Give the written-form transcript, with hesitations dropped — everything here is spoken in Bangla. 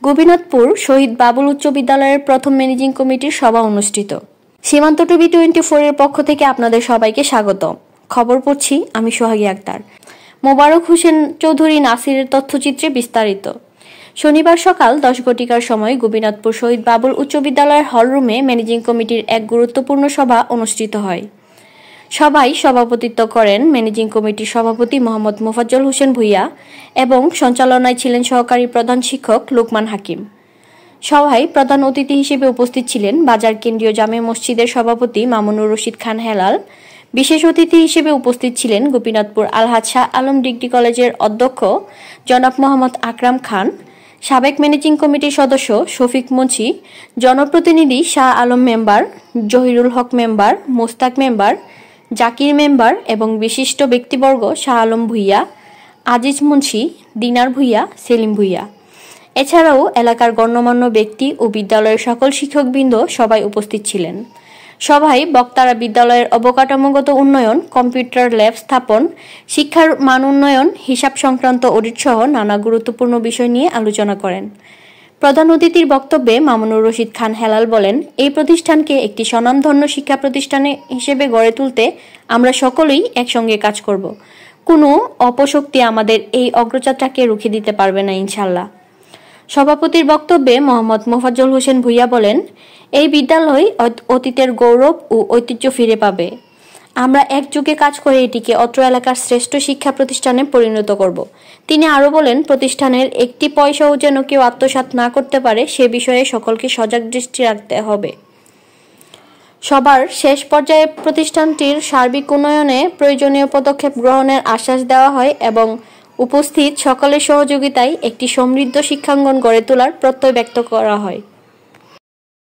গোপীনাথপুর শহীদ বাবুল উচ্চ বিদ্যালয়ের প্রথম ম্যানেজিং কমিটির সভা অনুষ্ঠিত। সীমান্ত টিভি 24 এর পক্ষ থেকে আপনাদের সবাইকে স্বাগত। খবর পড়ছি আমি সোহাগী আক্তার। মোবারক হোসেন চৌধুরী নাসিরের তথ্যচিত্রে বিস্তারিত। শনিবার সকাল 10 ঘটিকার সময় গোপীনাথপুর শহীদ বাবুল উচ্চ বিদ্যালয়ের হলরুমে ম্যানেজিং কমিটির এক গুরুত্বপূর্ণ সভা অনুষ্ঠিত হয়। সভায় সভাপতিত্ব করেন ম্যানেজিং কমিটির সভাপতি মোহাম্মদ মোফাজ্জল হোসেন ভূঁইয়া এবং সঞ্চালনায় ছিলেন সহকারী প্রধান শিক্ষক লোকমান হাকিম। সভায় প্রধান অতিথি হিসেবে উপস্থিত ছিলেন বাজার কেন্দ্রীয় জামে মসজিদের সভাপতি মামুনুর রশিদ খান হেলাল। বিশেষ অতিথি হিসেবে উপস্থিত ছিলেন গোপীনাথপুর আলহাজ শাহ আলম ডিগ্রি কলেজের অধ্যক্ষ জনাব মোহাম্মদ আকরাম খান, সাবেক ম্যানেজিং কমিটির সদস্য শফিক মুন্সি, জনপ্রতিনিধি Shah Alam member, Zahirul Haque member, Mostak member, Zakir member এবং বিশিষ্ট ব্যক্তিবর্গ শাহ আলম ভূঁইয়া, আজিজ মুন্সি, দিনার ভূঁইয়া, সেলিম ভূঁইয়া। এছাড়াও এলাকার গণ্যমান্য ব্যক্তি ও বিদ্যালয়ের সকল শিক্ষকবৃন্দ সবাই উপস্থিত ছিলেন। সভায় বক্তারা বিদ্যালয়ের অবকাঠামোগত উন্নয়ন, কম্পিউটার ল্যাব স্থাপন, শিক্ষার মান উন্নয়ন, হিসাব সংক্রান্ত অডিট সহ নানা গুরুত্বপূর্ণ বিষয় নিয়ে আলোচনা করেন। প্রধান অতিথির বক্তব্যে মামুনুর রশিদ খান হেলাল বলেন, এই প্রতিষ্ঠানকে একটি স্বনামধন্য শিক্ষা প্রতিষ্ঠানে হিসেবে গড়ে তুলতে আমরা সকলেই একসঙ্গে কাজ করব। কোনো অপশক্তি আমাদের এই অগ্রযাত্রাকে রুখে দিতে পারবে না ইনশাল্লাহ। সভাপতির বক্তব্যে মোহাম্মদ মোফাজ্জল হোসেন ভূঁইয়া বলেন, এই বিদ্যালয় অতীতের গৌরব ও ঐতিহ্য ফিরে পাবে। আমরা একযোগে কাজ করে এটিকে অত্র এলাকার শ্রেষ্ঠ শিক্ষা প্রতিষ্ঠানে পরিণত করব। তিনি আরও বলেন, প্রতিষ্ঠানের একটি পয়সাও যেন কেউ আত্মসাৎ না করতে পারে সে বিষয়ে সকলকে সজাগ দৃষ্টি রাখতে হবে। সবার শেষ পর্যায়ে প্রতিষ্ঠানটির সার্বিক উন্নয়নে প্রয়োজনীয় পদক্ষেপ গ্রহণের আশ্বাস দেওয়া হয় এবং উপস্থিত সকলের সহযোগিতায় একটি সমৃদ্ধ শিক্ষাঙ্গন গড়ে তোলার প্রত্যয় ব্যক্ত করা হয়।